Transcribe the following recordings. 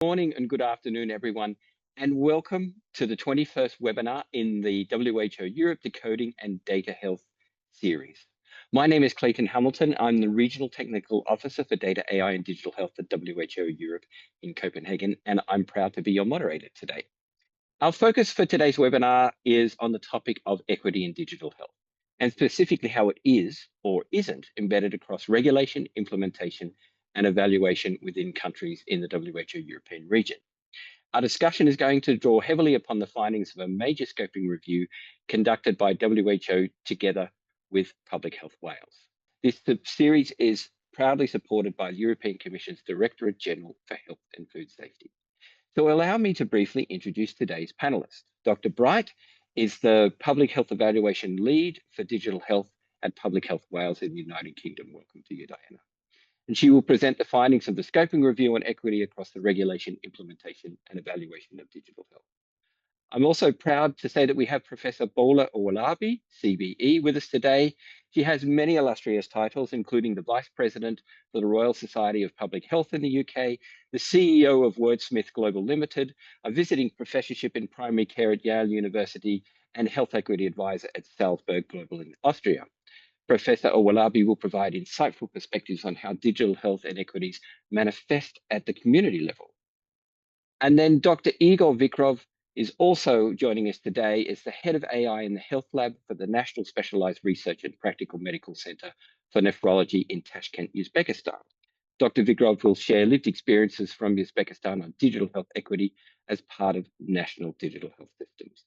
Morning and good afternoon, everyone, and welcome to the 21st webinar in the WHO Europe Decoding and Data Health series. My name is Clayton Hamilton. I'm the Regional Technical Officer for Data, AI and Digital Health at WHO Europe in Copenhagen, and I'm proud to be your moderator today. Our focus for today's webinar is on the topic of equity in digital health, and specifically how it is or isn't embedded across regulation, implementation, and evaluation within countries in the WHO European region. Our discussion is going to draw heavily upon the findings of a major scoping review conducted by WHO together with Public Health Wales. This series is proudly supported by the European Commission's Directorate-General for Health and Food Safety. So allow me to briefly introduce today's panelist. Dr. Bright is the Public Health Evaluation Lead for Digital Health at Public Health Wales in the United Kingdom. Welcome to you, Diana. And she will present the findings of the scoping review on equity across the regulation, implementation, and evaluation of digital health. I'm also proud to say that we have Professor Bola Owolabi, CBE, with us today. She has many illustrious titles, including the Vice President for the Royal Society of Public Health in the UK, the CEO of Wordsmith Global Limited, a visiting professorship in primary care at Yale University, and Health Equity Advisor at Salzburg Global in Austria. Professor Owolabi will provide insightful perspectives on how digital health inequities manifest at the community level. And then Dr. Igor Vikrov is also joining us today as the head of AI in the Health Lab for the National Specialized Research and Practical Medical Center for Nephrology in Tashkent, Uzbekistan. Dr. Vikrov will share lived experiences from Uzbekistan on digital health equity as part of national digital health systems.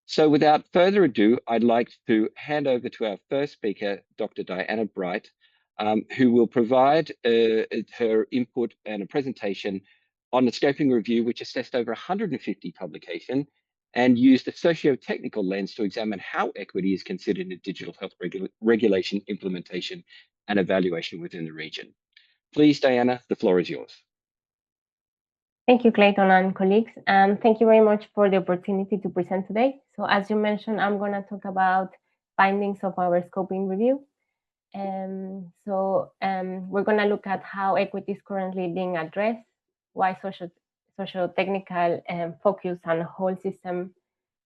So without further ado, I'd like to hand over to our first speaker, Dr. Diana Bright, who will provide her input and a presentation on the scoping review, which assessed over 150 publications and used a socio-technical lens to examine how equity is considered in digital health regulation, implementation, and evaluation within the region. Please, Diana, the floor is yours. Thank you, Clayton and colleagues, and thank you very much for the opportunity to present today. So as you mentioned, I'm going to talk about findings of our scoping review. We're going to look at how equity is currently being addressed, why socio-technical focus and whole system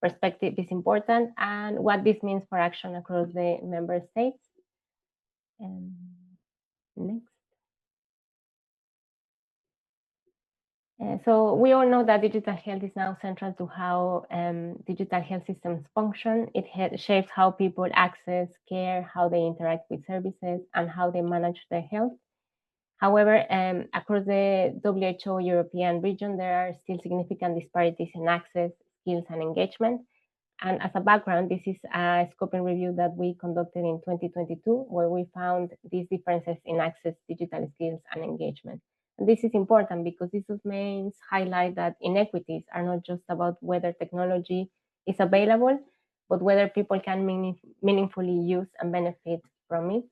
perspective is important, and what this means for action across the member states. Next. So we all know that digital health is now central to how digital health systems function. It shapes how people access care, how they interact with services, and how they manage their health. However, across the WHO European region, there are still significant disparities in access, skills, and engagement. And as a background, this is a scoping review that we conducted in 2022, where we found these differences in access, digital skills, and engagement. And this is important because these domains highlight that inequities are not just about whether technology is available, but whether people can meaningfully use and benefit from it.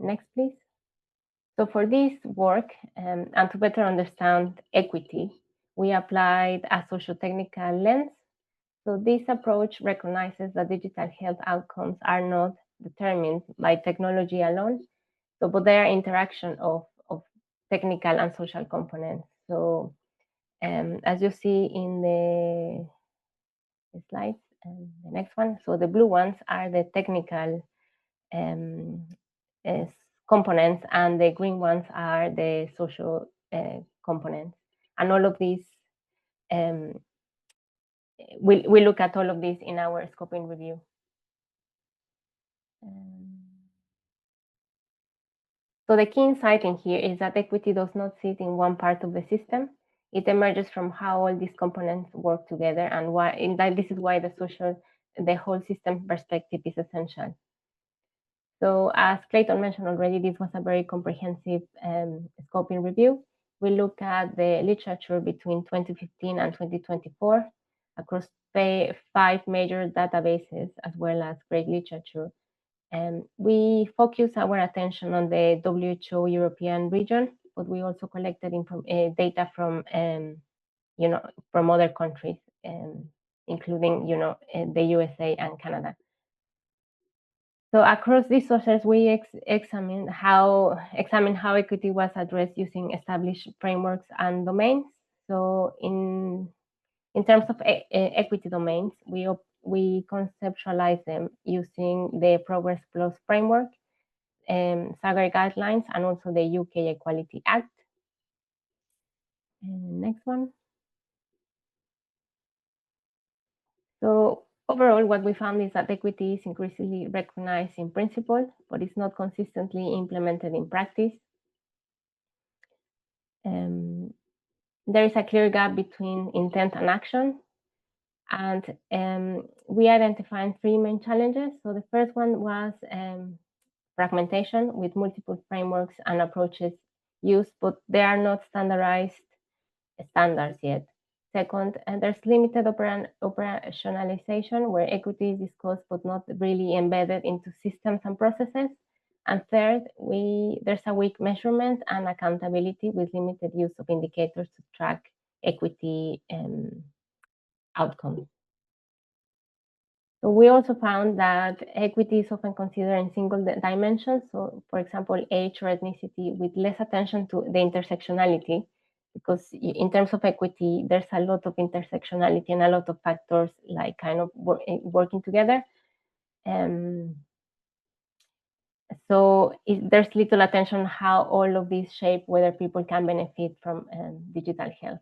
Next, please. So for this work, and to better understand equity, we applied a socio-technical lens. So this approach recognizes that digital health outcomes are not determined by technology alone, but they are interaction of technical and social components. So as you see in the slides, the next one, so the blue ones are the technical components, and the green ones are the social components. And all of these, we look at all of these in our scoping review. So the key insight in here is that equity does not sit in one part of the system. It emerges from how all these components work together, and this is why the whole system perspective is essential. So as Clayton mentioned already, this was a very comprehensive scoping review. We look at the literature between 2015 and 2024 across 5 major databases, as well as great literature. We focus our attention on the WHO European region, but we also collected data from, from other countries, including, the USA and Canada. So across these sources, we examine how equity was addressed using established frameworks and domains. So in terms of equity domains, we conceptualize them using the Progress Plus framework, SAGAR guidelines, and also the UK Equality Act. Next one. So overall, what we found is that equity is increasingly recognized in principle, but it's not consistently implemented in practice. There is a clear gap between intent and action. And we identified three main challenges. So the first one was fragmentation with multiple frameworks and approaches used, but they are not standardized standards yet. Second, and there's limited operationalization where equity is discussed but not really embedded into systems and processes. And third, there's a weak measurement and accountability with limited use of indicators to track equity outcomes. So we also found that equity is often considered in single dimensions. So, for example, age or ethnicity, with less attention to the intersectionality, because in terms of equity, there's a lot of intersectionality and a lot of factors like kind of working together. So there's little attention how all of these shape whether people can benefit from digital health.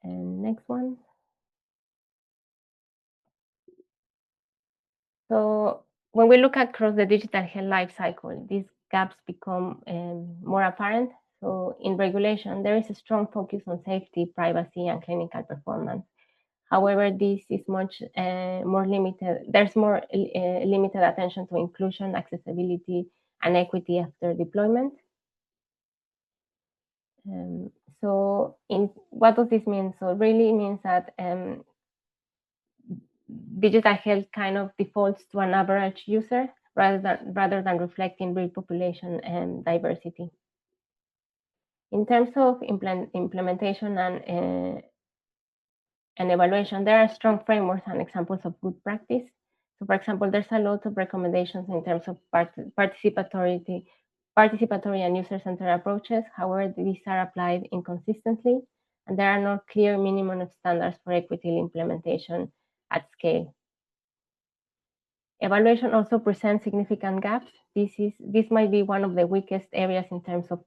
And next one. So when we look across the digital health life cycle, these gaps become more apparent. So in regulation, there is a strong focus on safety, privacy, and clinical performance. However, this is much more limited. There's more limited attention to inclusion, accessibility, and equity after deployment. So what does this mean? So it really means that digital health kind of defaults to an average user rather than reflecting real population and diversity. In terms of implementation and evaluation, there are strong frameworks and examples of good practice. So, for example, there's a lot of recommendations in terms of participatory and user-centered approaches. However, these are applied inconsistently, and there are no clear minimum of standards for equity implementation at scale. Evaluation also presents significant gaps. This might be one of the weakest areas in terms of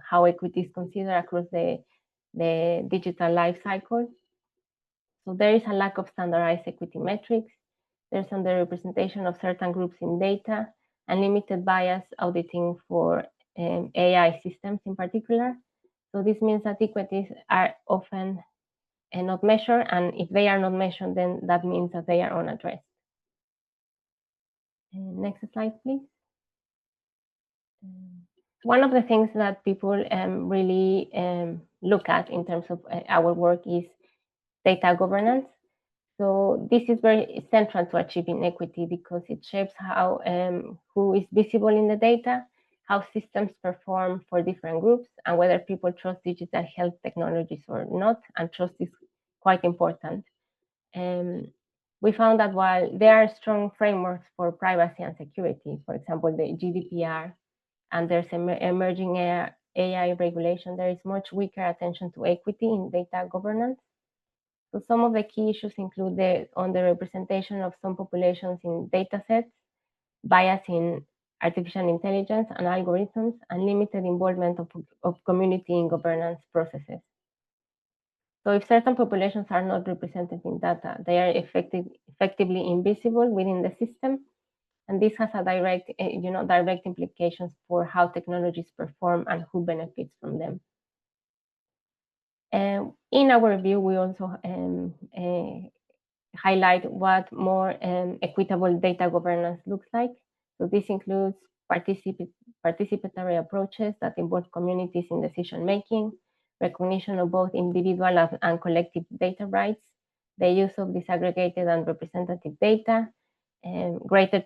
how equity is considered across the digital life cycle. So there is a lack of standardized equity metrics. There's underrepresentation of certain groups in data and limited bias auditing for AI systems in particular. So this means that equities are often not measured, and if they are not measured, then that means that they are unaddressed. Next slide, please. One of the things that people really look at in terms of our work is data governance. So this is very central to achieving equity because it shapes how who is visible in the data, how systems perform for different groups, and whether people trust digital health technologies or not. And trust is quite important. We found that while there are strong frameworks for privacy and security, for example, the GDPR, and there's emerging AI regulation, there is much weaker attention to equity in data governance. So some of the key issues include the underrepresentation of some populations in datasets, bias in artificial intelligence and algorithms, and limited involvement of community in governance processes. So if certain populations are not represented in data, they are effectively invisible within the system, and this has a direct implications for how technologies perform and who benefits from them. In our review, we also highlight what more equitable data governance looks like. So this includes participatory approaches that involve communities in decision making, recognition of both individual and collective data rights, the use of disaggregated and representative data, greater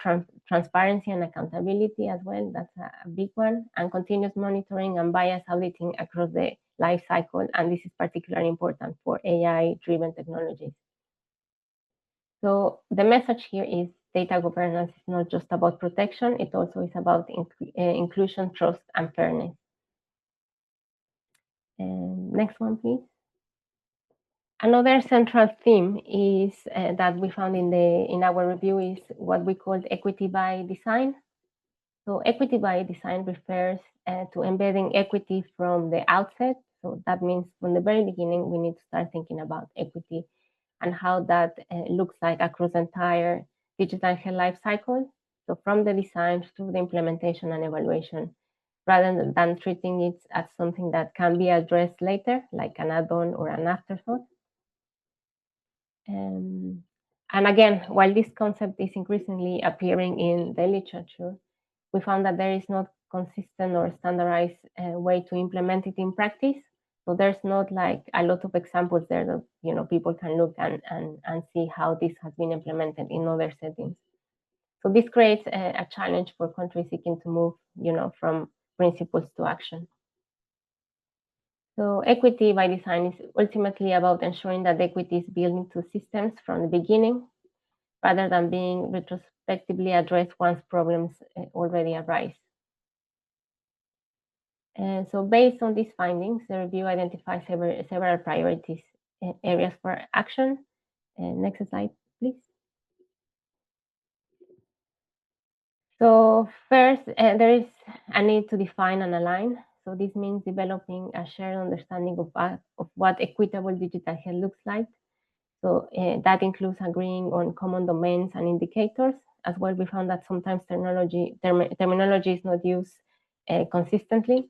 transparency and accountability as well. That's a big one, and continuous monitoring and bias auditing across the life cycle. And this is particularly important for AI-driven technologies. So the message here is data governance is not just about protection, it also is about inclusion, trust, and fairness. Next one, please. Another central theme is that we found in our review is what we call equity by design. So equity by design refers to embedding equity from the outset. So that means from the very beginning, we need to start thinking about equity and how that looks like across the entire digital health life cycle. So from the design to the implementation and evaluation, rather than treating it as something that can be addressed later, like an add-on or an afterthought. And again, while this concept is increasingly appearing in the literature, we found that there is not consistent or standardized way to implement it in practice. So there's not like a lot of examples there that people can look and see how this has been implemented in other settings. So this creates a challenge for countries seeking to move from principles to action. So equity by design is ultimately about ensuring that equity is built into systems from the beginning, rather than being retrospectively addressed once problems already arise. So based on these findings, the review identifies several priorities areas for action. Next slide, please. So first, there is a need to define and align. So this means developing a shared understanding of what equitable digital health looks like. So that includes agreeing on common domains and indicators. As well, we found that sometimes terminology is not used consistently.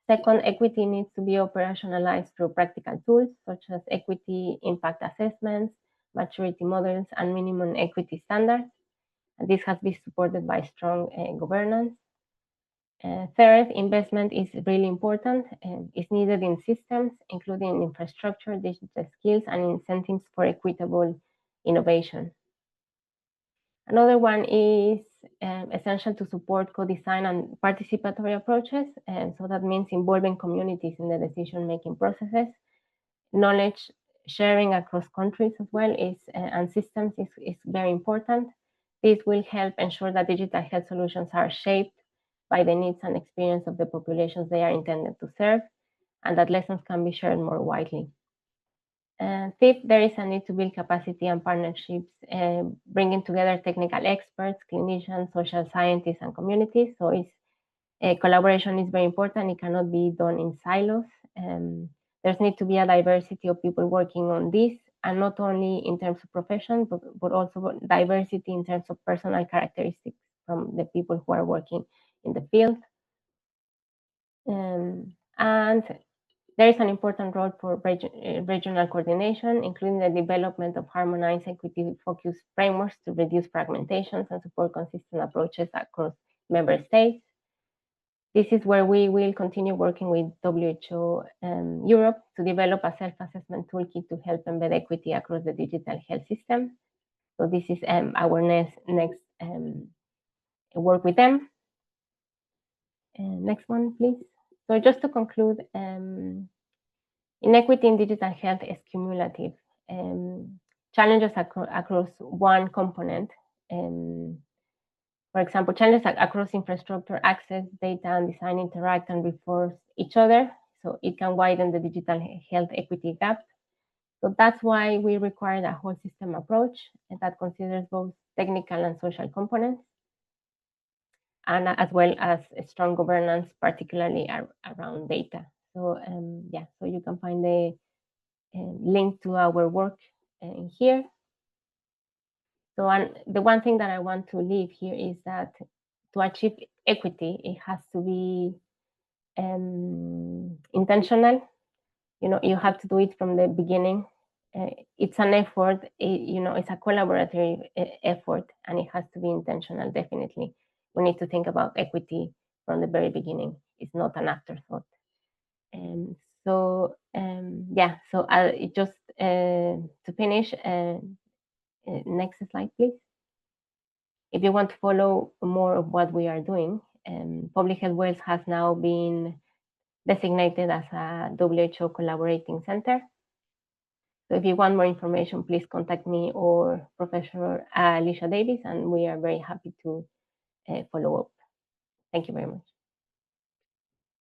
Second, equity needs to be operationalized through practical tools such as equity impact assessments, maturity models, and minimum equity standards. And this has been supported by strong governance. Third, investment is really important and is needed in systems, including infrastructure, digital skills, and incentives for equitable innovation. Another one is essential to support co-design and participatory approaches. And so that means involving communities in the decision-making processes. Knowledge sharing across countries as well and systems is very important. This will help ensure that digital health solutions are shaped by the needs and experience of the populations they are intended to serve, and that lessons can be shared more widely. Fifth, there is a need to build capacity and partnerships, bringing together technical experts, clinicians, social scientists, and communities. So collaboration is very important. It cannot be done in silos. There's need to be a diversity of people working on this, and not only in terms of profession, but also diversity in terms of personal characteristics from the people who are working in the field. And there is an important role for regional coordination, including the development of harmonized equity-focused frameworks to reduce fragmentations and support consistent approaches across member states. This is where we will continue working with WHO Europe to develop a self-assessment toolkit to help embed equity across the digital health system. So this is our next work with them. Next one, please. So just to conclude, inequity in digital health is cumulative. Challenges across one component. For example, challenges across infrastructure, access, data, and design interact and reinforce each other. So it can widen the digital health equity gap. So that's why we require a whole system approach that considers both technical and social components, and as well as strong governance, particularly around data. So so you can find the link to our work here. So the one thing that I want to leave here is that to achieve equity, it has to be intentional. You have to do it from the beginning. It's an effort, it's a collaborative effort, and it has to be intentional, definitely. We need to think about equity from the very beginning. It's not an afterthought. So just to finish, next slide, please. If you want to follow more of what we are doing, Public Health Wales has now been designated as a WHO collaborating center. So if you want more information, please contact me or Professor Alicia Davis, and we are very happy to follow up. Thank you very much.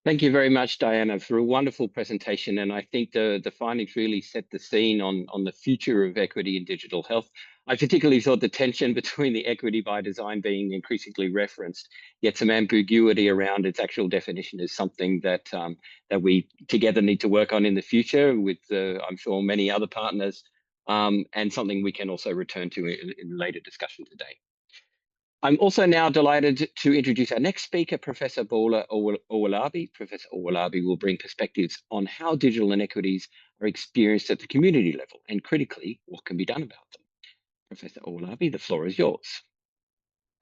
Thank you very much, Diana, for a wonderful presentation. And I think the findings really set the scene on the future of equity in digital health. I particularly thought the tension between the equity by design being increasingly referenced, yet some ambiguity around its actual definition is something that that we together need to work on in the future with, I'm sure, many other partners, and something we can also return to in later discussion today. I'm also now delighted to introduce our next speaker, Professor Bola Owolabi. Professor Owolabi will bring perspectives on how digital inequities are experienced at the community level and, critically, what can be done about them. Professor Owolabi, the floor is yours.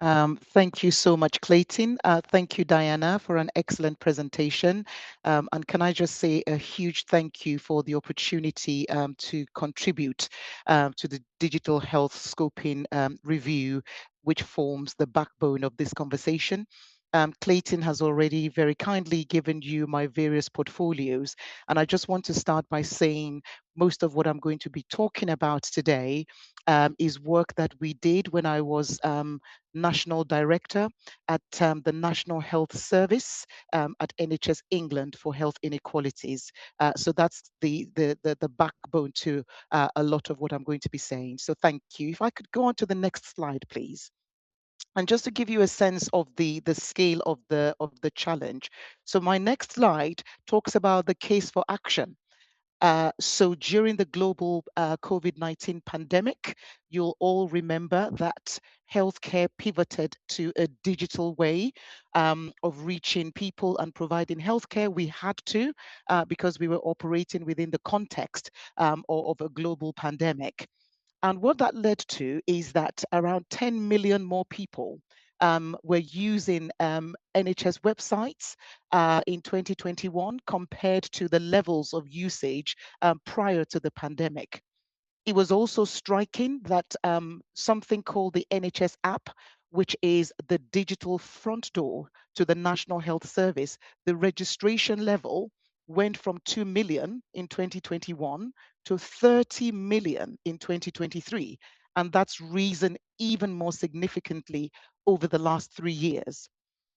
Thank you so much, Clayton. Thank you, Diana, for an excellent presentation. And can I just say a huge thank you for the opportunity to contribute to the digital health scoping review, which forms the backbone of this conversation. Clayton has already very kindly given you my various portfolios. And I just want to start by saying most of what I'm going to be talking about today is work that we did when I was National Director at the National Health Service at NHS England for health inequalities. So that's the backbone to a lot of what I'm going to be saying. So thank you. If I could go on to the next slide, please. And just to give you a sense of the scale of the challenge. So my next slide talks about the case for action. So during the global COVID-19 pandemic, you'll all remember that healthcare pivoted to a digital way of reaching people and providing healthcare. We had to because we were operating within the context of a global pandemic. And what that led to is that around 10 million more people were using NHS websites in 2021 compared to the levels of usage prior to the pandemic. It was also striking that something called the NHS app, which is the digital front door to the National Health Service, the registration level went from 2 million in 2021 to 30 million in 2023. And that's risen even more significantly over the last 3 years.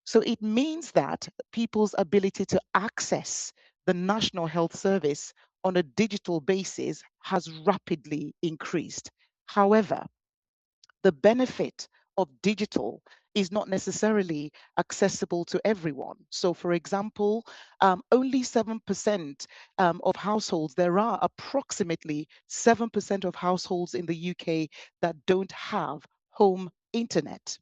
So it means that people's ability to access the National Health Service on a digital basis has rapidly increased. However, the benefit of digital is not necessarily accessible to everyone. So for example, only 7% of households, there are approximately 7% of households in the UK that don't have home internet.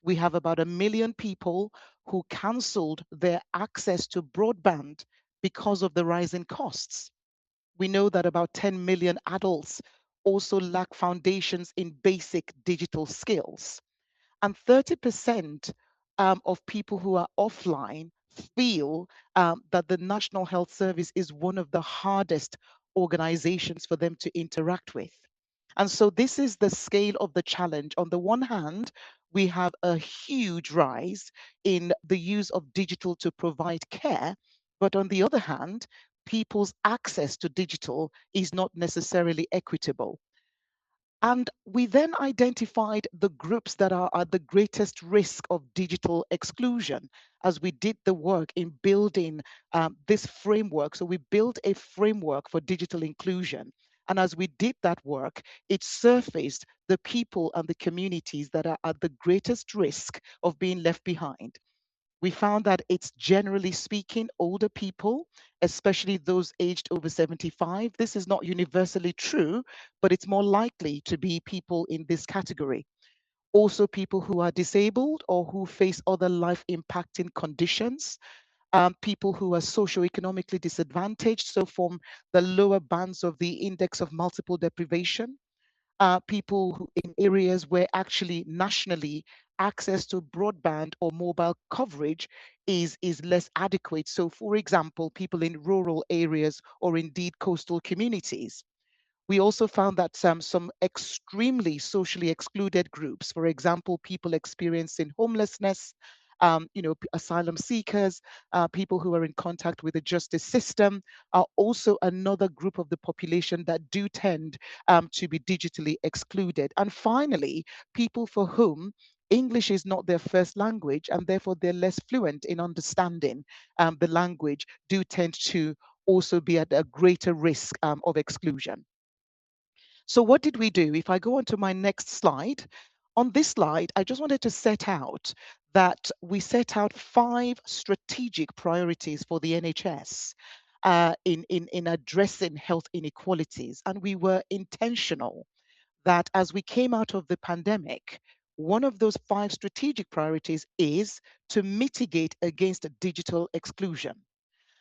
We have about 1 million people who cancelled their access to broadband because of the rising costs. We know that about 10 million adults also lack foundations in basic digital skills. And 30% of people who are offline feel that the National Health Service is one of the hardest organizations for them to interact with. And so this is the scale of the challenge. On the one hand, we have a huge rise in the use of digital to provide care. But on the other hand, people's access to digital is not necessarily equitable. And we then identified the groups that are at the greatest risk of digital exclusion as we did the work in building this framework. So we built a framework for digital inclusion. And as we did that work, it surfaced the people and the communities that are at the greatest risk of being left behind. We found that it's generally speaking older people, especially those aged over 75. This is not universally true, but it's more likely to be people in this category. Also, people who are disabled or who face other life impacting conditions, people who are socioeconomically disadvantaged, so from the lower bands of the index of multiple deprivation, people who, in areas where actually nationally access to broadband or mobile coverage is less adequate. So for example, people in rural areas or indeed coastal communities. We also found that some extremely socially excluded groups, for example, people experiencing homelessness, asylum seekers, people who are in contact with the justice system are also another group of the population that do tend to be digitally excluded. And finally, people for whom English is not their first language and therefore they're less fluent in understanding the language, do tend to also be at a greater risk of exclusion. So what did we do? If I go on to my next slide, on this slide, I just wanted to set out that we set out 5 strategic priorities for the NHS in addressing health inequalities. And we were intentional that as we came out of the pandemic, one of those 5 strategic priorities is to mitigate against digital exclusion.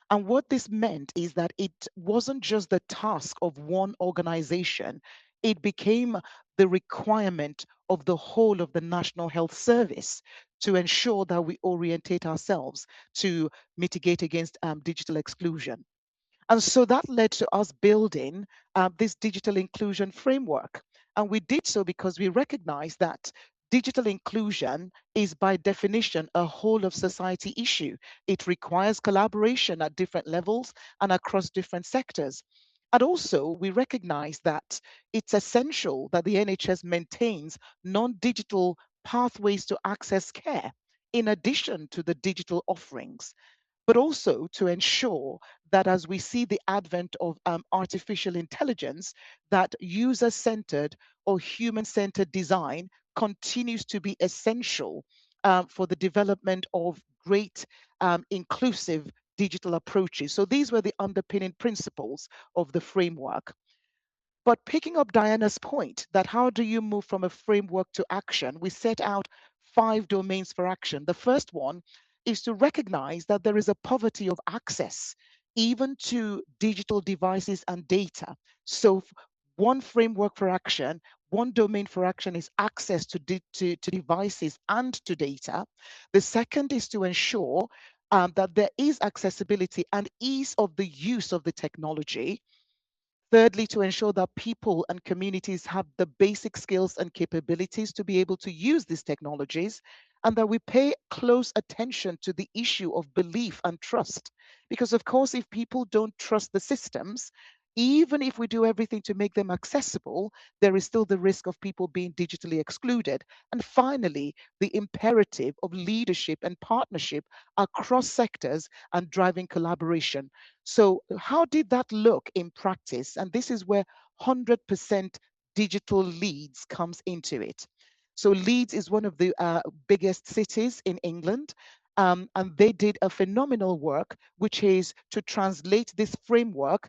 And what this meant is that it wasn't just the task of one organization, it became the requirement of the whole of the National Health Service to ensure that we orientate ourselves to mitigate against digital exclusion. And so that led to us building this digital inclusion framework. And we did so because we recognize that digital inclusion is by definition a whole of society issue. It requires collaboration at different levels and across different sectors. And also, we recognize that it's essential that the NHS maintains non-digital pathways to access care in addition to the digital offerings, but also to ensure that as we see the advent of artificial intelligence, that user-centered or human-centered design continues to be essential for the development of great inclusive digital approaches. So these were the underpinning principles of the framework. But picking up Diana's point that how do you move from a framework to action, we set out 5 domains for action. The first one is to recognize that there is a poverty of access, even to digital devices and data. So one framework for action, one domain for action is access to devices and to data. The second is to ensure that there is accessibility and ease of the use of the technology. Thirdly, to ensure that people and communities have the basic skills and capabilities to be able to use these technologies, and that we pay close attention to the issue of belief and trust. Because, of course, if people don't trust the systems, even if we do everything to make them accessible, there is still the risk of people being digitally excluded. And finally, the imperative of leadership and partnership across sectors and driving collaboration. So how did that look in practice? And this is where 100% digital Leeds comes into it. So Leeds is one of the biggest cities in England. And they did a phenomenal work, which is to translate this framework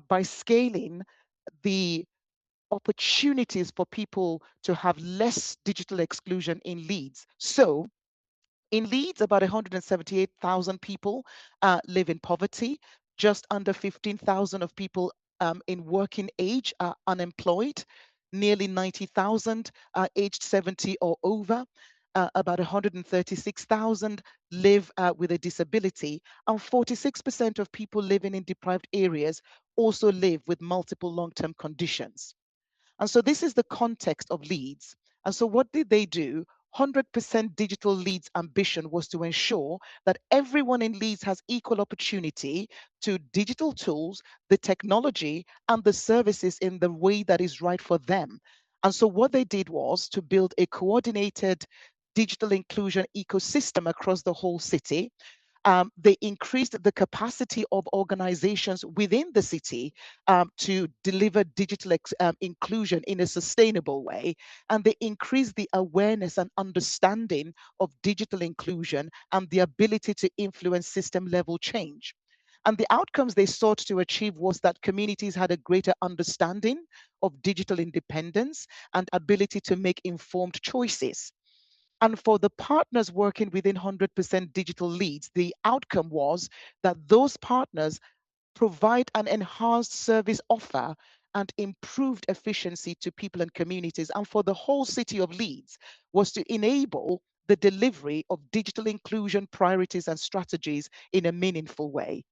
by scaling the opportunities for people to have less digital exclusion in Leeds. So in Leeds, about 178,000 people live in poverty. Just under 15,000 of people in working age are unemployed. Nearly 90,000 are aged 70 or over. About 136,000 live with a disability, and 46% of people living in deprived areas also live with multiple long-term conditions. And so this is the context of Leeds. And so what did they do? 100% digital Leeds ambition was to ensure that everyone in Leeds has equal opportunity to digital tools, the technology, and the services in the way that is right for them. And so what they did was to build a coordinated digital inclusion ecosystem across the whole city. They increased the capacity of organizations within the city to deliver digital inclusion in a sustainable way. And they increased the awareness and understanding of digital inclusion and the ability to influence system level change. And the outcomes they sought to achieve was that communities had a greater understanding of digital independence and ability to make informed choices. And for the partners working within 100% digital Leeds, the outcome was that those partners provide an enhanced service offer and improved efficiency to people and communities. And for the whole city of Leeds was to enable the delivery of digital inclusion priorities and strategies in a meaningful way.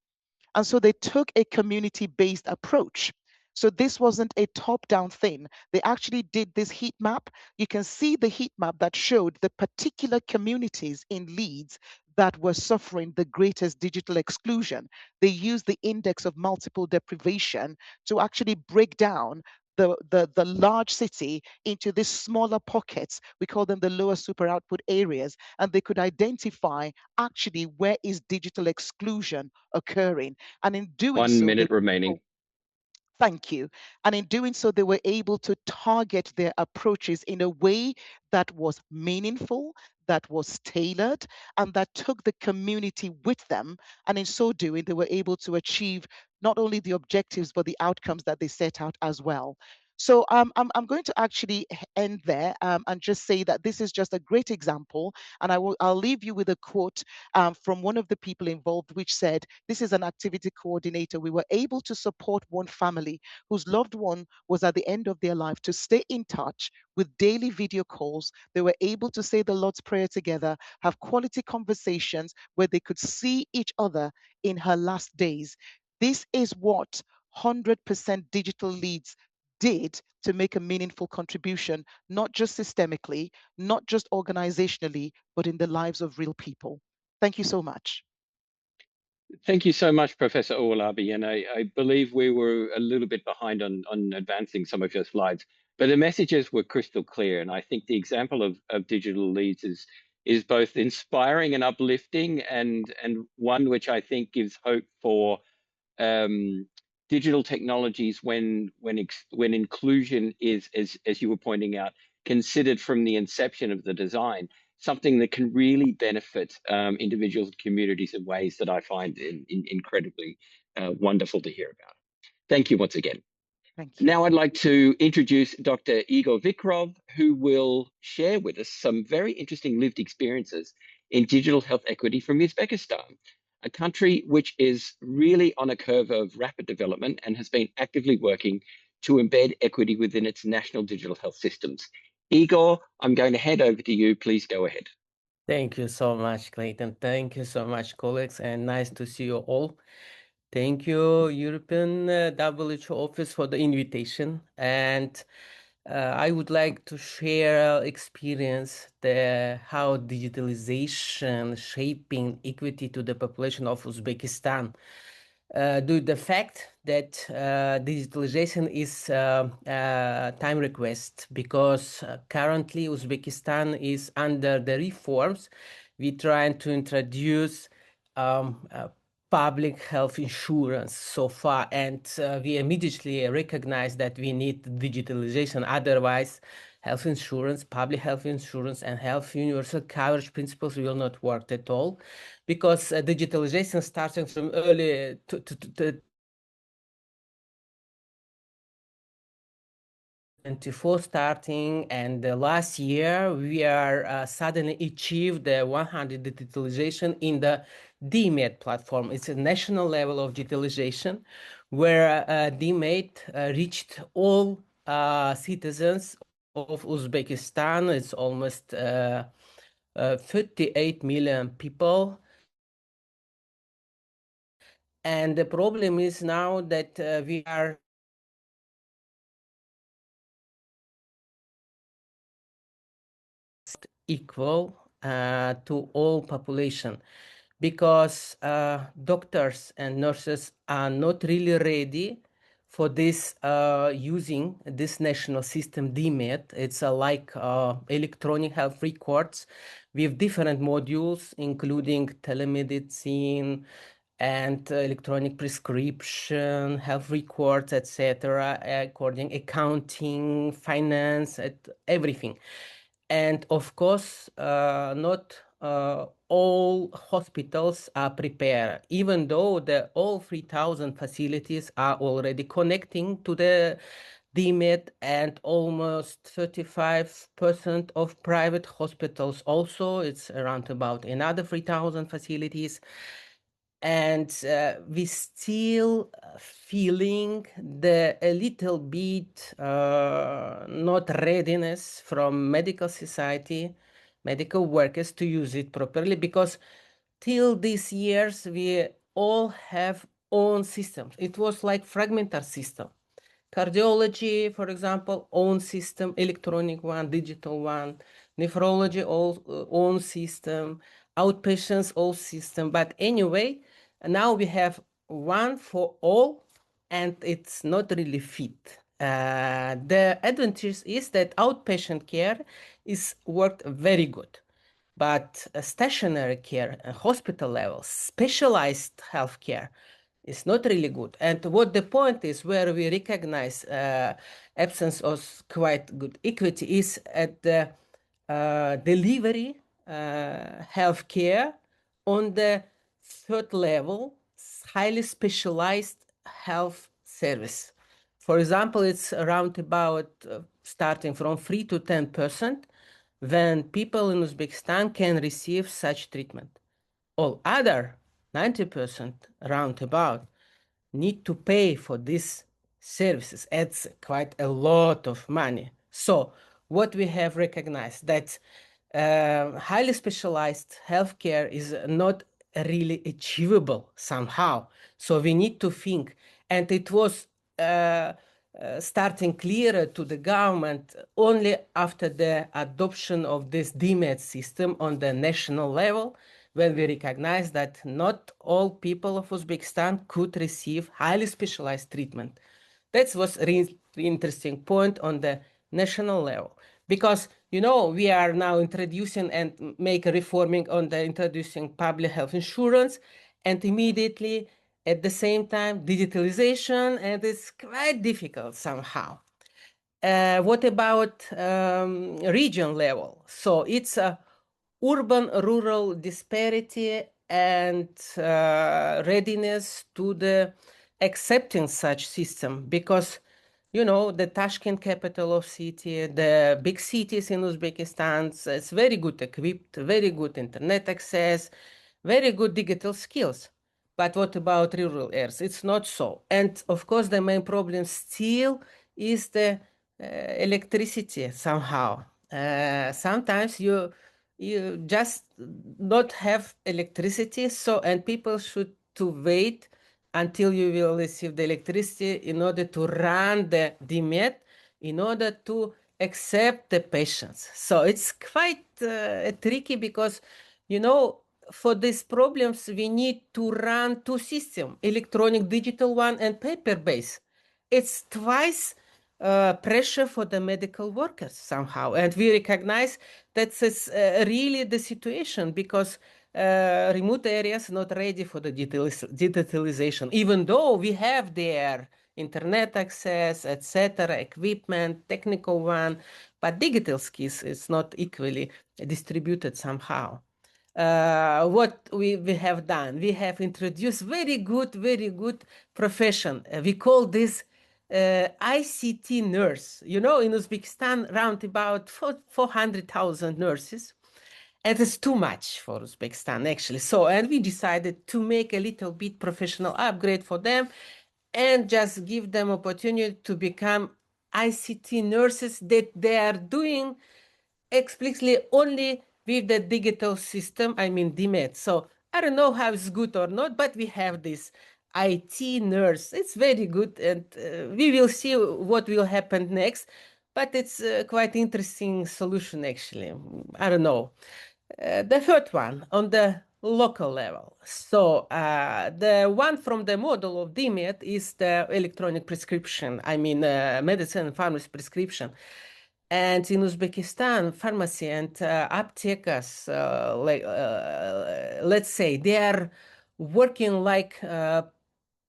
And so they took a community-based approach. So this wasn't a top-down thing. They actually did this heat map. You can see the heat map that showed the particular communities in Leeds that were suffering the greatest digital exclusion. They used the index of multiple deprivation to actually break down the large city into these smaller pockets. We call them the lower super output areas, and they could identify actually where is digital exclusion occurring. And in doing 1 so, minute remaining. thank you. And in doing so, they were able to target their approaches in a way that was meaningful, that was tailored, and that took the community with them. And in so doing, they were able to achieve not only the objectives, but the outcomes that they set out as well. So I'm going to actually end there and just say that this is just a great example. And I'll leave you with a quote from one of the people involved, which said, "This is an activity coordinator. We were able to support one family whose loved one was at the end of their life to stay in touch with daily video calls. They were able to say the Lord's Prayer together, have quality conversations where they could see each other in her last days." This is what 100% digital leads did to make a meaningful contribution, not just systemically, not just organizationally, but in the lives of real people. Thank you so much. Thank you so much, Professor Owolabi. And I believe we were a little bit behind on advancing some of your slides, but the messages were crystal clear. And I think the example of digital leads is both inspiring and uplifting, and one which I think gives hope for digital technologies when inclusion is, as you were pointing out, considered from the inception of the design, something that can really benefit individuals and communities in ways that I find incredibly wonderful to hear about. Thank you once again. Thank you. Now I'd like to introduce Dr. Igor Vikrov, who will share with us some very interesting lived experiences in digital health equity from Uzbekistan, a country which is really on a curve of rapid development and has been actively working to embed equity within its national digital health systems. Igor, I'm going to hand over to you. Please go ahead. Thank you so much, Clayton. Thank you so much, colleagues, and nice to see you all. Thank you, European WHO Office, for the invitation. And I would like to share experience how digitalization shaping equity to the population of Uzbekistan. Due to the fact that digitalization is time request, because currently Uzbekistan is under the reforms. We're trying to introduce public health insurance so far, and we immediately recognize that we need digitalization. Otherwise, health insurance, public health insurance, and health universal coverage principles will not work at all, because digitalization starting from early 24 starting, and last year we are suddenly achieved the 100 digitalization in the DMED platform. It's a national level of digitalization where DMED reached all citizens of Uzbekistan. It's almost 38 million people. And the problem is now that we are equal to all population, because doctors and nurses are not really ready for this using this national system DMED. It's like electronic health records with different modules, including telemedicine and electronic prescription, health records, etc., according accounting, finance, everything. And of course, not all hospitals are prepared, even though all 3,000 facilities are already connecting to the DMED, and almost 35% of private hospitals also. It's around about another 3,000 facilities. And we still feeling a little bit not readiness from medical society, medical workers to use it properly, because till these years we all have own systems. It was like fragmented system. Cardiology, for example, own system, electronic one, digital one. Nephrology, own system. Outpatients, own system. But anyway, now we have one for all, and it's not really fit. The advantage is that outpatient care is worked very good, but stationary care, hospital level, specialized healthcare is not really good. And what the point is, where we recognize absence of quite good equity, is at the delivery healthcare on the third level, highly specialized health service. For example, it's around about starting from 3 to 10% when people in Uzbekistan can receive such treatment. All other 90% roundabout need to pay for these services. It's quite a lot of money. So what we have recognized that highly specialized healthcare is not really achievable somehow. So we need to think, and it was starting clearer to the government only after the adoption of this DMED system on the national level, when we recognize that not all people of Uzbekistan could receive highly specialized treatment. That was a really interesting point on the national level, because we are now introducing and make a reforming on the introducing public health insurance, and immediately at the same time digitalization, and it's quite difficult somehow. What about region level? So it's a urban-rural disparity and readiness to the accepting such system, because the Tashkent capital of city, the big cities in Uzbekistan, it's very good equipped, very good internet access, very good digital skills. But what about rural areas? It's not so. And of course, the main problem still is the electricity somehow. Sometimes you just not have electricity, and people should to wait until you will receive the electricity in order to run the DMED, in order to accept the patients. So it's quite tricky, because for these problems we need to run two systems, electronic digital one and paper-based. It's twice pressure for the medical workers somehow. And we recognize that is really the situation, because remote areas not ready for the digitalization, even though we have their internet access, etc., equipment, technical one, but digital skills is not equally distributed somehow. What we have done, we have introduced very good profession. We call this ICT nurse. In Uzbekistan, around about 400,000 nurses. And it's too much for Uzbekistan, actually. And we decided to make a little bit professional upgrade for them and just give them opportunity to become ICT nurses, that they are doing explicitly only with the digital system, I mean DMED. So I don't know how it's good or not, but we have this IT nurse. It's very good, and we will see what will happen next. But it's quite interesting solution, actually. I don't know. The third one on the local level. So the one from the model of DMED is the electronic prescription, I mean medicine and pharmacy prescription. And in Uzbekistan, pharmacy and aptekas, let's say, they are working like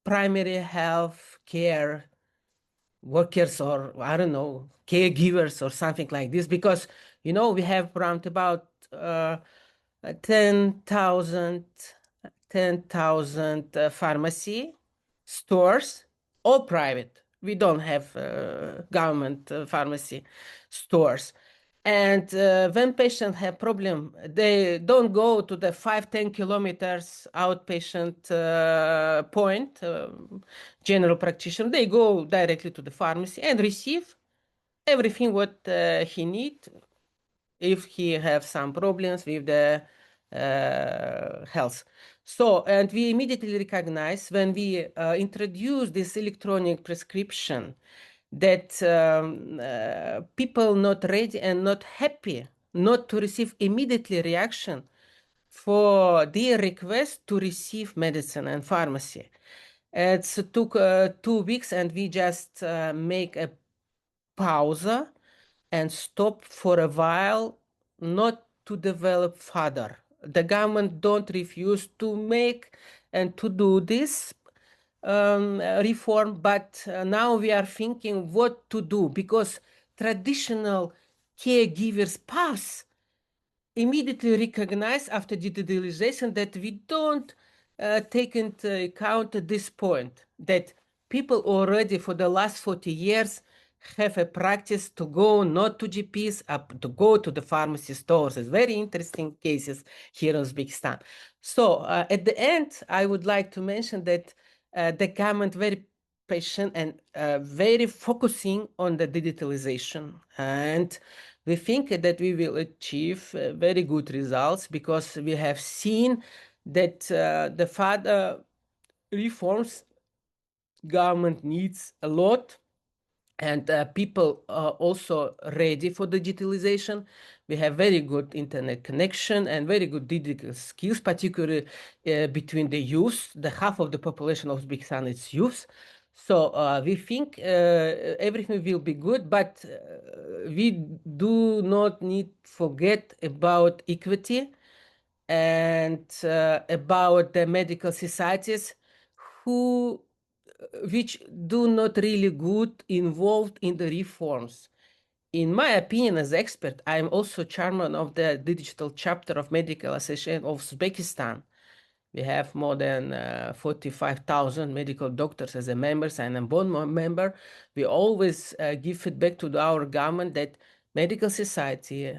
primary health care workers, or I don't know, caregivers or something like this, because we have around about 10,000 pharmacy stores, all private. We don't have government pharmacy stores. And when patients have problem, they don't go to the 5-10 kilometers outpatient point, general practitioner. They go directly to the pharmacy and receive everything what he need if he have some problems with the health. So, and we immediately recognize when we introduce this electronic prescription that people not ready and not happy not to receive immediately reaction for their request to receive medicine and pharmacy. It took 2 weeks, and we just make a pause and stop for a while, not to develop further. The government don't refuse to make and to do this reform, but now we are thinking what to do, because traditional caregivers paths immediately recognize after digitalization that we don't take into account at this point that people already for the last 40 years have a practice to go not to GPs, to go to the pharmacy stores. It's very interesting cases here in Uzbekistan. So at the end, I would like to mention that the government very patient and very focusing on the digitalization, and we think that we will achieve very good results, because we have seen that the further reforms government needs a lot, and people are also ready for digitalization. We have very good internet connection and very good digital skills, particularly between the youth. The half of the population of Uzbekistan is youth. So we think everything will be good, but we do not need forget about equity and about the medical societies who which do not really good involved in the reforms. In my opinion, as expert, I am also chairman of the digital chapter of Medical Association of Uzbekistan. We have more than 45,000 medical doctors as a members, and I'm board member. We always give feedback to our government that medical society,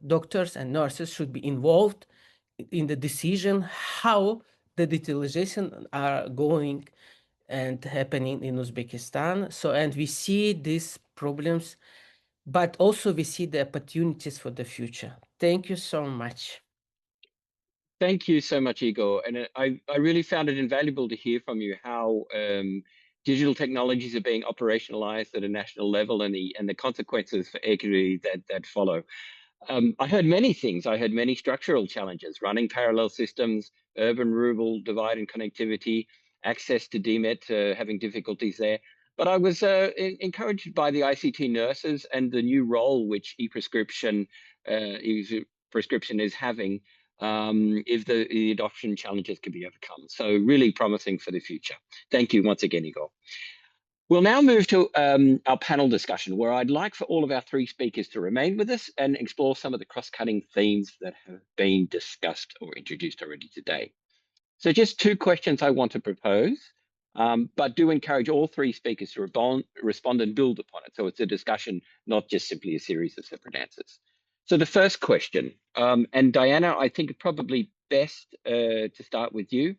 doctors and nurses should be involved in the decision how the digitalization are going and happening in Uzbekistan. So, and we see these problems, but also we see the opportunities for the future. Thank you so much. Thank you so much, Igor. And I really found it invaluable to hear from you how digital technologies are being operationalized at a national level, and the consequences for equity that follow. I heard many things. I heard many structural challenges: running parallel systems, urban-rural divide and connectivity, access to DMET, having difficulties there. But I was encouraged by the ICT nurses and the new role which e-prescription is having, if the adoption challenges can be overcome. So really promising for the future. Thank you once again, Igor. We'll now move to our panel discussion, where I'd like for all of our three speakers to remain with us and explore some of the cross-cutting themes that have been discussed or introduced already today. So just two questions I want to propose, but do encourage all three speakers to respond and build upon it. So it's a discussion, not just simply a series of separate answers. So the first question, and Diana, I think probably best to start with you.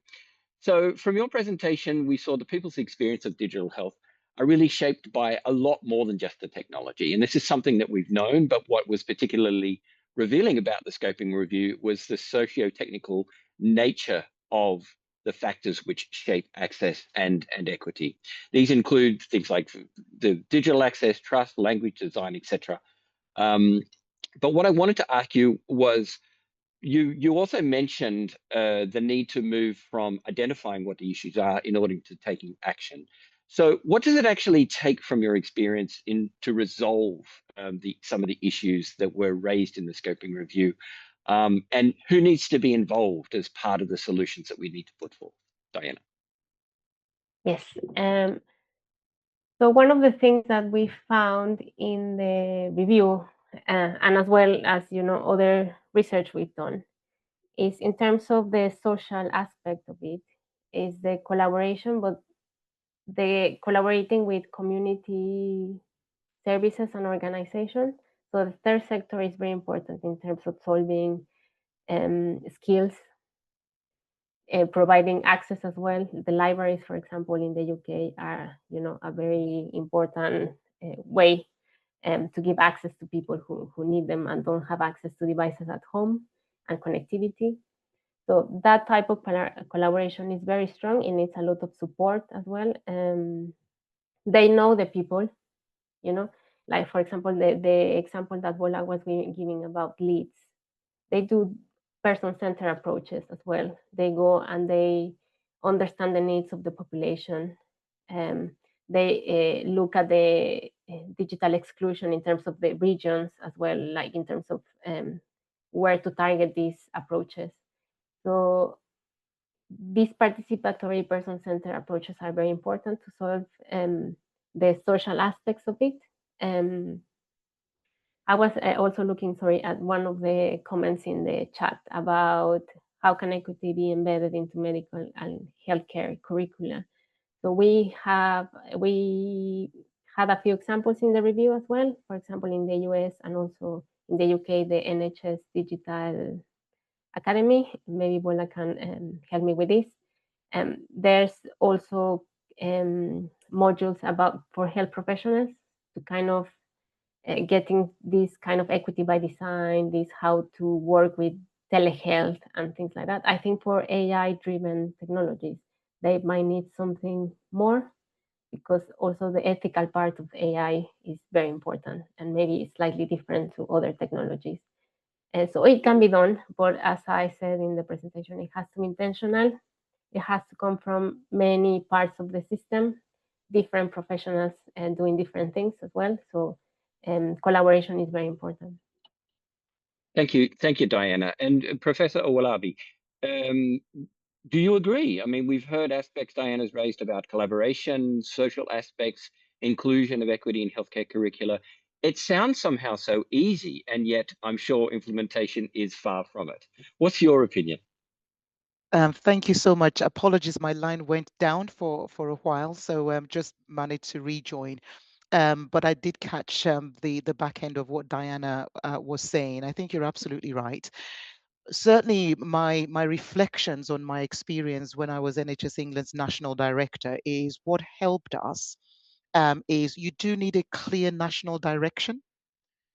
So from your presentation, we saw the people's experience of digital health are really shaped by a lot more than just the technology. And this is something that we've known, but what was particularly revealing about the scoping review was the socio-technical nature of the factors which shape access and equity. These include things like the digital access, trust, language design, etc. But what I wanted to ask you was, you also mentioned the need to move from identifying what the issues are in order to taking action. So what does it actually take from your experience to resolve some of the issues that were raised in the scoping review? And who needs to be involved as part of the solutions that we need to put forth? Diana. Yes. So one of the things that we found in the review, and as well as other research we've done, is in terms of the social aspect of it, is the collaboration, but the collaborating with community services and organizations. So the third sector is very important in terms of solving skills, providing access as well. The libraries, for example, in the UK are, a very important way to give access to people who need them and don't have access to devices at home, and connectivity. So that type of collaboration is very strong. It needs a lot of support as well. they know the people, you know, like for example, the example that Bola was giving about leads, they do person-centered approaches as well. They go and they understand the needs of the population. They look at the digital exclusion in terms of the regions as well, like in terms of where to target these approaches. So these participatory person-centered approaches are very important to solve the social aspects of it. I was also looking, sorry, at one of the comments in the chat about how can equity be embedded into medical and healthcare curricula. So we had a few examples in the review as well. For example, in the US and also in the UK, the NHS Digital Academy. Maybe Bola can help me with this. There's also modules about for health professionals to kind of getting this kind of equity by design, this how to work with telehealth and things like that. I think for AI-driven technologies, they might need something more because also the ethical part of AI is very important and maybe it's slightly different to other technologies. And so it can be done, but as I said in the presentation, it has to be intentional. It has to come from many parts of the system, different professionals and doing different things as well. So collaboration is very important. Thank you, Diana. And Professor Owolabi, do you agree? I mean, we've heard aspects Diana's raised about collaboration, social aspects, inclusion of equity in healthcare curricula. It sounds somehow so easy, and yet I'm sure implementation is far from it. What's your opinion? Thank you so much. Apologies, my line went down for a while, so just managed to rejoin. But I did catch the back end of what Diana was saying. I think you're absolutely right. Certainly, my reflections on my experience when I was NHS England's national director is what helped us is you do need a clear national direction.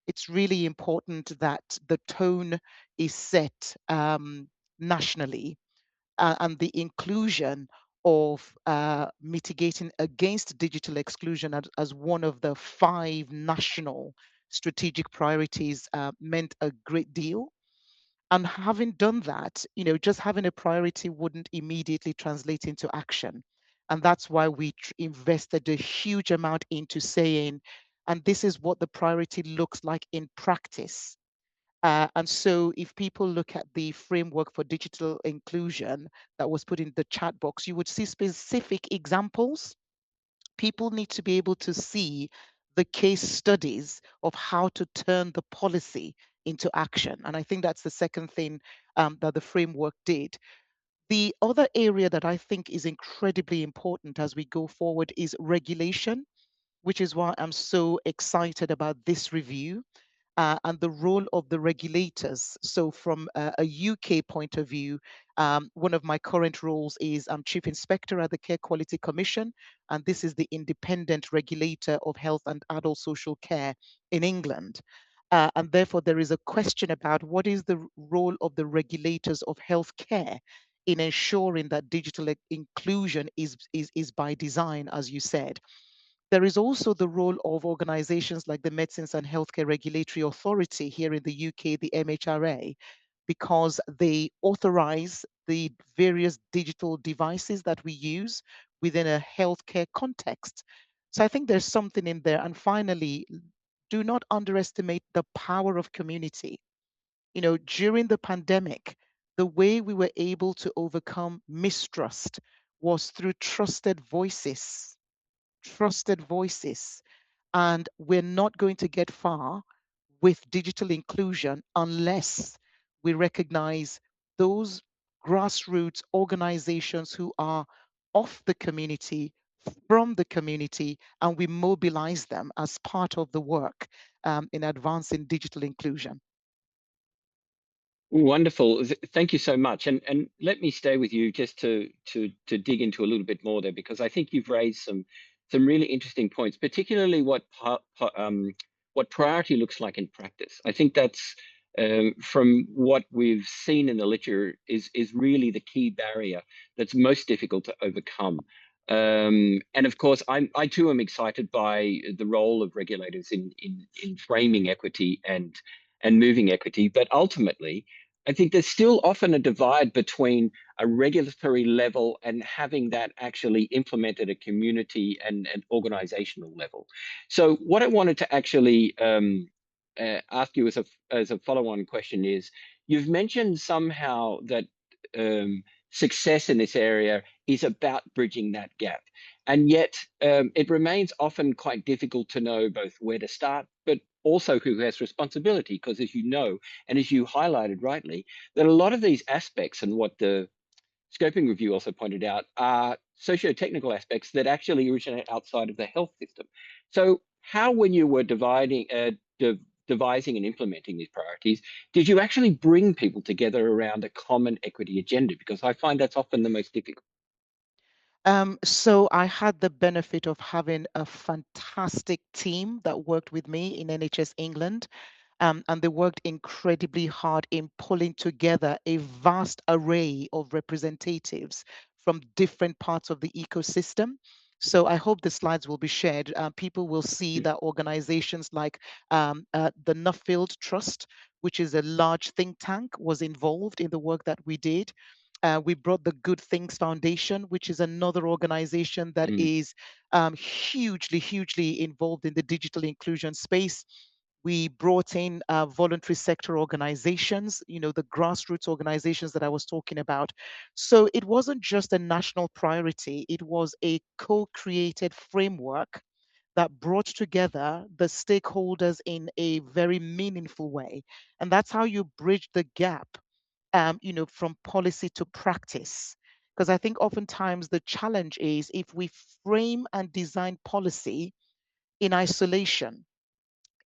It's really important that the tone is set nationally and the inclusion of mitigating against digital exclusion as one of the 5 national strategic priorities meant a great deal. And having done that, just having a priority wouldn't immediately translate into action. And that's why we invested a huge amount into saying, and this is what the priority looks like in practice. And so if people look at the framework for digital inclusion that was put in the chat box, you would see specific examples. People need to be able to see the case studies of how to turn the policy into action. And I think that's the second thing that the framework did. The other area that I think is incredibly important as we go forward is regulation, which is why I'm so excited about this review. And the role of the regulators. So from a UK point of view, one of my current roles is I'm Chief Inspector at the Care Quality Commission, and this is the independent regulator of health and adult social care in England. And therefore, there is a question about what is the role of the regulators of healthcare in ensuring that digital inclusion is by design, as you said. There is also the role of organizations like the Medicines and Healthcare Regulatory Authority here in the UK, the MHRA, because they authorize the various digital devices that we use within a healthcare context. So I think there's something in there. And finally, do not underestimate the power of community. During the pandemic, the way we were able to overcome mistrust was through trusted voices. And we're not going to get far with digital inclusion unless we recognize those grassroots organizations who are of the community, from the community, and we mobilize them as part of the work in advancing digital inclusion. Wonderful. Thank you so much. And let me stay with you just to dig into a little bit more there, because I think you've raised some really interesting points, particularly what priority looks like in practice. I think that's from what we've seen in the literature is really the key barrier that's most difficult to overcome. And of course, I too am excited by the role of regulators in framing equity and moving equity. But ultimately, I think there's still often a divide between a regulatory level and having that actually implemented at a community and an organizational level. So what I wanted to actually ask you as a follow-on question is, you've mentioned somehow that success in this area is about bridging that gap. And yet it remains often quite difficult to know both where to start, but also who has responsibility, because as you know, and as you highlighted rightly, that a lot of these aspects, and what the scoping review also pointed out, are socio-technical aspects that actually originate outside of the health system. So how, when you were devising and implementing these priorities, did you actually bring people together around a common equity agenda? Because I find that's often the most difficult. So I had the benefit of having a fantastic team that worked with me in NHS England. And they worked incredibly hard in pulling together a vast array of representatives from different parts of the ecosystem. So I hope the slides will be shared. People will see that organizations like the Nuffield Trust, which is a large think tank, was involved in the work that we did. We brought the Good Things Foundation, which is another organization that is hugely involved in the digital inclusion space. We brought in voluntary sector organizations, the grassroots organizations that I was talking about. So it wasn't just a national priority, it was a co-created framework that brought together the stakeholders in a very meaningful way. And that's how you bridge the gap, from policy to practice. Because I think oftentimes the challenge is if we frame and design policy in isolation,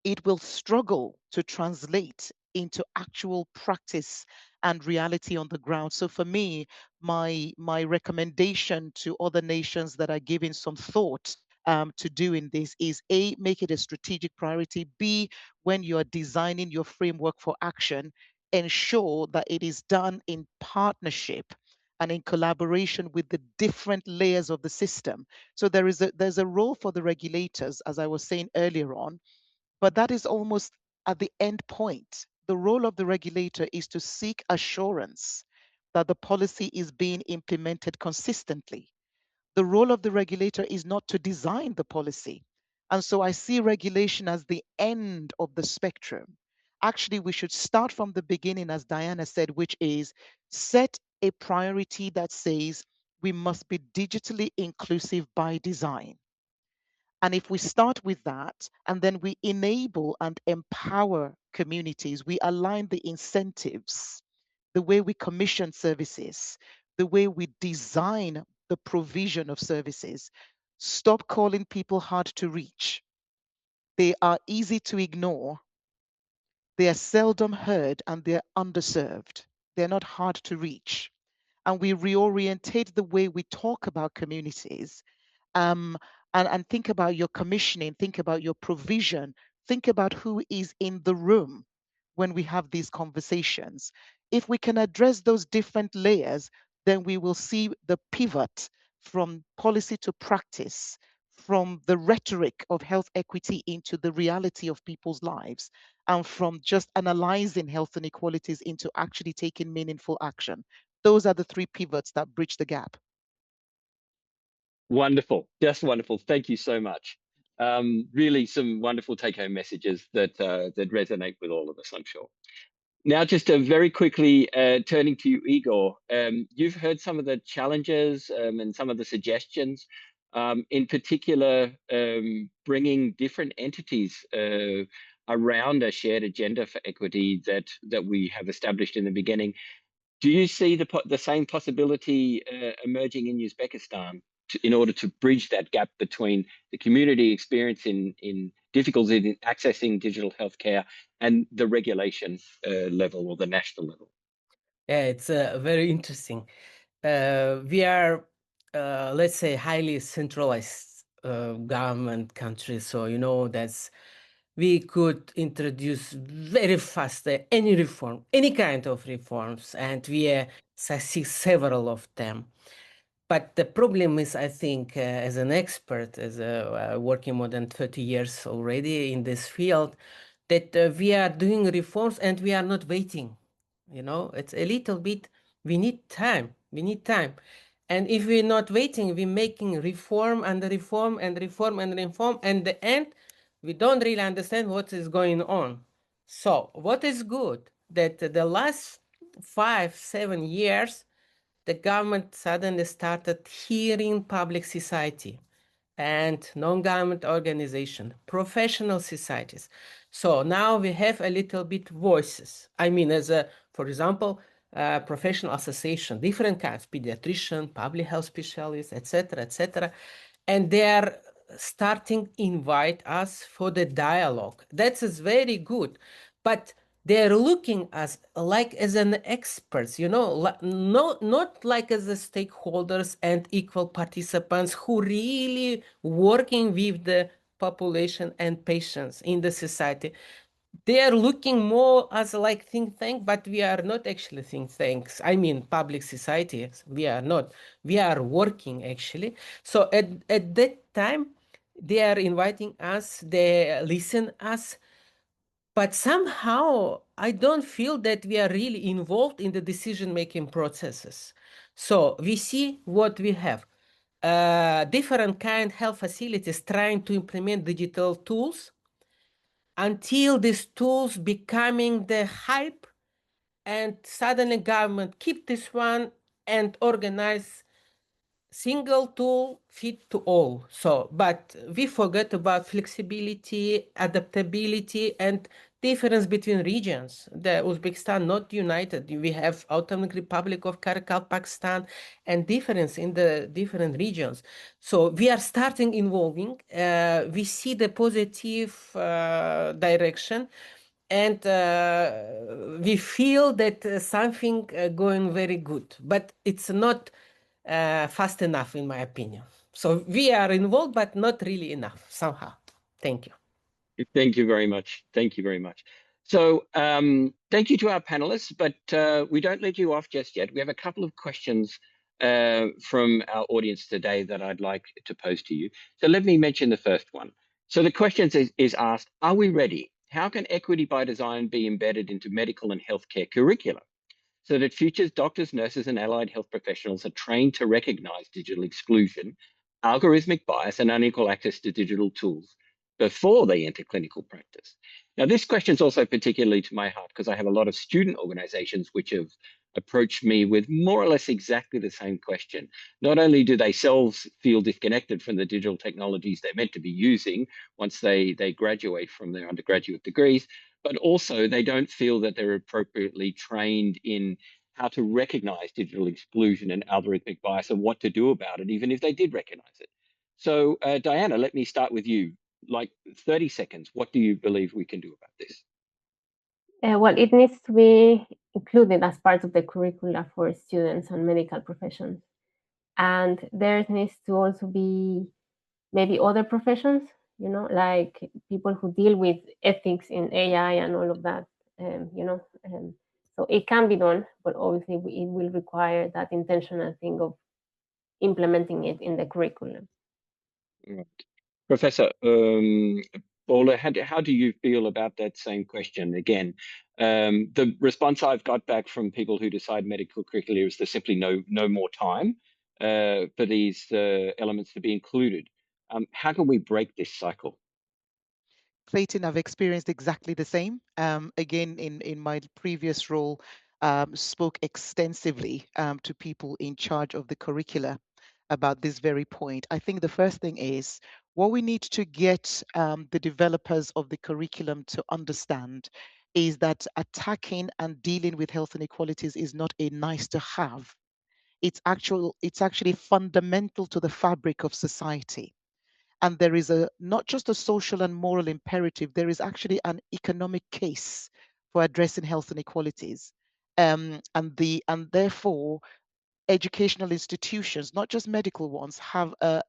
it will struggle to translate into actual practice and reality on the ground. So for me, my recommendation to other nations that are giving some thought to doing this is A, make it a strategic priority. B, when you are designing your framework for action, ensure that it is done in partnership and in collaboration with the different layers of the system. So there's a role for the regulators, as I was saying earlier on, but that is almost at the end point. The role of the regulator is to seek assurance that the policy is being implemented consistently. The role of the regulator is not to design the policy. And so I see regulation as the end of the spectrum. Actually, we should start from the beginning, as Diana said, which is set a priority that says we must be digitally inclusive by design. And if we start with that, and then we enable and empower communities, we align the incentives, the way we commission services, the way we design the provision of services. Stop calling people hard to reach. They are easy to ignore. They are seldom heard and they're underserved. They're not hard to reach. And we reorientate the way we talk about communities, um, and think about your commissioning, think about your provision, think about who is in the room when we have these conversations. If we can address those different layers, then we will see the pivot from policy to practice, from the rhetoric of health equity into the reality of people's lives, and from just analyzing health inequalities into actually taking meaningful action. Those are the three pivots that bridge the gap. Wonderful, just wonderful. Thank you so much. Really some wonderful take-home messages that resonate with all of us, I'm sure. Now, just very quickly turning to you, Igor, you've heard some of the challenges and some of the suggestions, in particular, bringing different entities around a shared agenda for equity that we have established in the beginning. Do you see the same possibility emerging in Uzbekistan in order to bridge that gap between the community experience in difficulty in accessing digital healthcare and the regulation level or the national level? Yeah, it's very interesting. We are, let's say, highly centralized government country, so that's we could introduce very fast any reform, any kind of reforms, and we succeed several of them. But the problem is, I think, as an expert, as working more than 30 years already in this field, that we are doing reforms and we are not waiting. You know, it's a little bit, we need time. We need time. And if we're not waiting, we're making reform and reform and reform and reform. And the end, we don't really understand what is going on. So what is good that the last 5-7 years, the government suddenly started hearing public society and non-government organization, professional societies. So now we have a little bit voices. I mean, as a, for example, professional association, different kinds, pediatrician, public health specialists, etc., etc., and they are starting invite us for the dialogue. That is very good, but they're looking as like as an experts, you know, not like as a stakeholders and equal participants who really working with the population and patients in the society. They are looking more as like think tank, but we are not actually think tanks. I mean, public society, we are not. We are working actually. So at that time, they are inviting us, they listen us, but somehow I don't feel that we are really involved in the decision-making processes. So we see what we have. Different kind health facilities trying to implement digital tools until these tools becoming the hype, and suddenly government keep this one and organize single tool fit to all. So, but we forget about flexibility, adaptability, and difference between regions. The Uzbekistan not united. We have Autonomous Republic of Karakalpakstan, Pakistan, and difference in the different regions. So we are starting involving. We see the positive direction, and we feel that something going very good, but it's not fast enough, in my opinion. So we are involved, but not really enough somehow. Thank you. Thank you very much. Thank you very much. So thank you to our panelists, but we don't let you off just yet. We have a couple of questions from our audience today that I'd like to pose to you. So let me mention the first one. So the question is asked, are we ready? How can equity by design be embedded into medical and healthcare curricula so that future doctors, nurses, and allied health professionals are trained to recognize digital exclusion, algorithmic bias, and unequal access to digital tools before they enter clinical practice? Now, this question is also particularly to my heart because I have a lot of student organizations which have approached me with more or less exactly the same question. Not only do they themselves feel disconnected from the digital technologies they're meant to be using once they graduate from their undergraduate degrees, but also they don't feel that they're appropriately trained in how to recognize digital exclusion and algorithmic bias and what to do about it, even if they did recognize it. So, Diana, let me start with you. Like 30 seconds, what do you believe we can do about this? Well, it needs to be included as part of the curricula for students and medical professions. And there needs to also be maybe other professions, you know, like people who deal with ethics in AI and all of that, you know. So it can be done, but obviously it will require that intentional thing of implementing it in the curriculum. Right. Professor Paula, how do you feel about that same question? Again, the response I've got back from people who decide medical curricula is there's simply no more time for these elements to be included. How can we break this cycle? Clayton, I've experienced exactly the same. Again, in my previous role, spoke extensively to people in charge of the curricula about this very point. I think the first thing is what we need to get the developers of the curriculum to understand is that attacking and dealing with health inequalities is not a nice to have. It's actually fundamental to the fabric of society. And there is not just a social and moral imperative, there is actually an economic case for addressing health inequalities. And therefore, educational institutions, not just medical ones, have a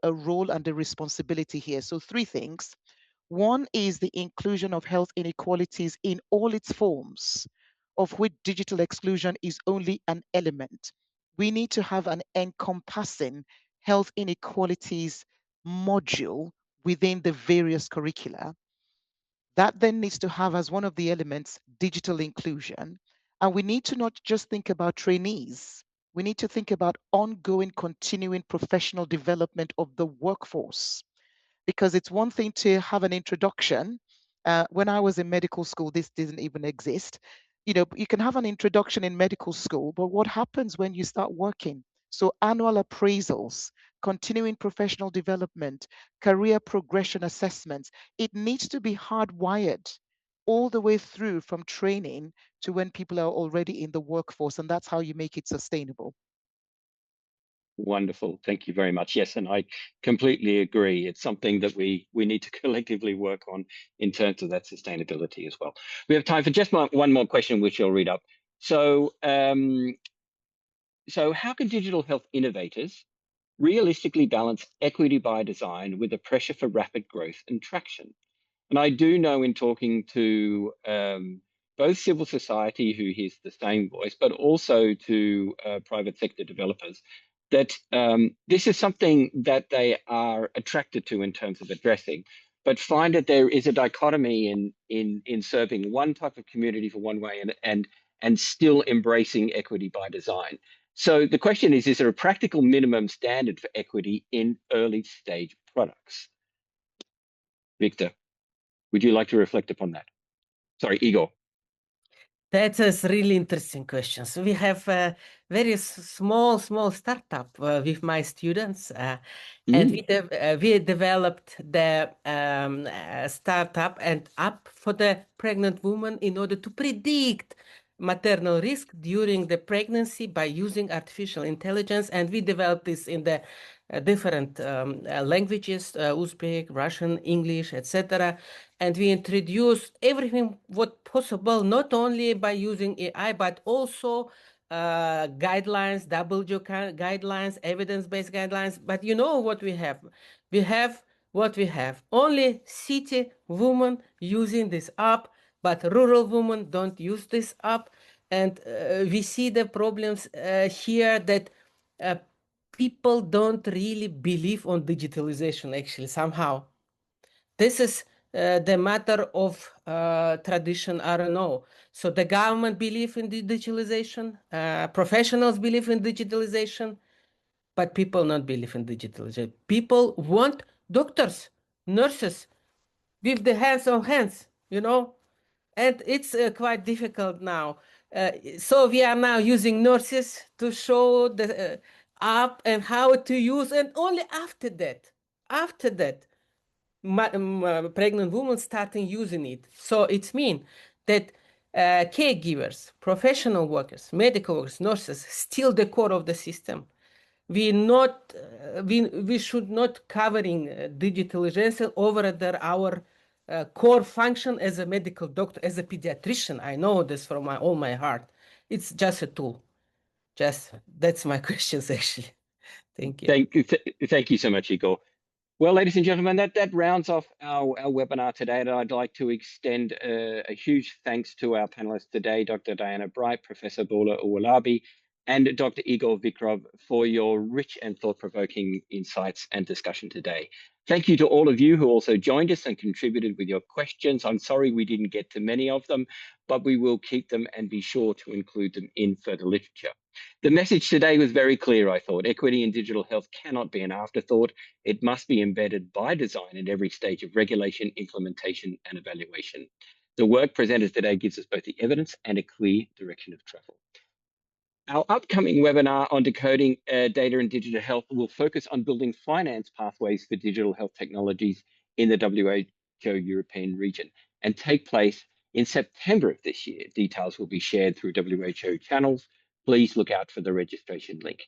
role and a responsibility here. So 3 things. One is the inclusion of health inequalities in all its forms, of which digital exclusion is only an element. we need to have an encompassing health inequalities module within the various curricula. That then needs to have as one of the elements digital inclusion. And we need to not just think about trainees. We need to think about ongoing, continuing professional development of the workforce. Because it's one thing to have an introduction. When I was in medical school, this didn't even exist. You know, you can have an introduction in medical school, but what happens when you start working? So annual appraisals, continuing professional development, career progression assessments, it needs to be hardwired all the way through from training to when people are already in the workforce. And that's how you make it sustainable. Wonderful. Thank you very much. Yes, and I completely agree. It's something that we need to collectively work on in terms of that sustainability as well. We have time for just one more question, which I'll read up. So, so how can digital health innovators realistically balance equity by design with the pressure for rapid growth and traction? And I do know in talking to both civil society, who hears the same voice, but also to private sector developers, that this is something that they are attracted to in terms of addressing, but find that there is a dichotomy in serving one type of community for one way and still embracing equity by design. So the question is there a practical minimum standard for equity in early stage products? Victor, would you like to reflect upon that? Sorry, Igor. That is really interesting question. So we have a very small startup with my students, and we developed the startup and app for the pregnant woman in order to predict maternal risk during the pregnancy by using artificial intelligence. And we developed this in the different languages, Uzbek, Russian, English, etc. And we introduced everything what possible, not only by using AI, but also guidelines, WHO guidelines, evidence-based guidelines. But you know what we have? We have what we have. Only city women using this app, but rural women don't use this app. And we see the problems here that people don't really believe on digitalization, actually, somehow. This is the matter of tradition, I don't know. So the government believe in the digitalization, professionals believe in digitalization, but people not believe in digitalization. People want doctors, nurses, with the hands on hands, you know? And it's quite difficult now. So we are now using nurses to show the app and how to use, and only after that, pregnant women starting using it. So it means that caregivers, professional workers, medical workers, nurses, still the core of the system. We should not covering digitalization over our core function as a medical doctor, as a pediatrician. I know this from all my heart. It's just a tool. That's my questions actually. Thank you. Thank you so much, Igor. Well, ladies and gentlemen, that rounds off our webinar today. And I'd like to extend a huge thanks to our panelists today, Dr. Diana Bright, Professor Bola Uwalabi, and Dr. Igor Vikrov for your rich and thought-provoking insights and discussion today. Thank you to all of you who also joined us and contributed with your questions. I'm sorry we didn't get to many of them, but we will keep them and be sure to include them in further literature. The message today was very clear, I thought. Equity in digital health cannot be an afterthought. It must be embedded by design at every stage of regulation, implementation, and evaluation. The work presented today gives us both the evidence and a clear direction of travel. Our upcoming webinar on decoding data and digital health will focus on building finance pathways for digital health technologies in the WHO European region and take place in September of this year. Details will be shared through WHO channels. Please look out for the registration link.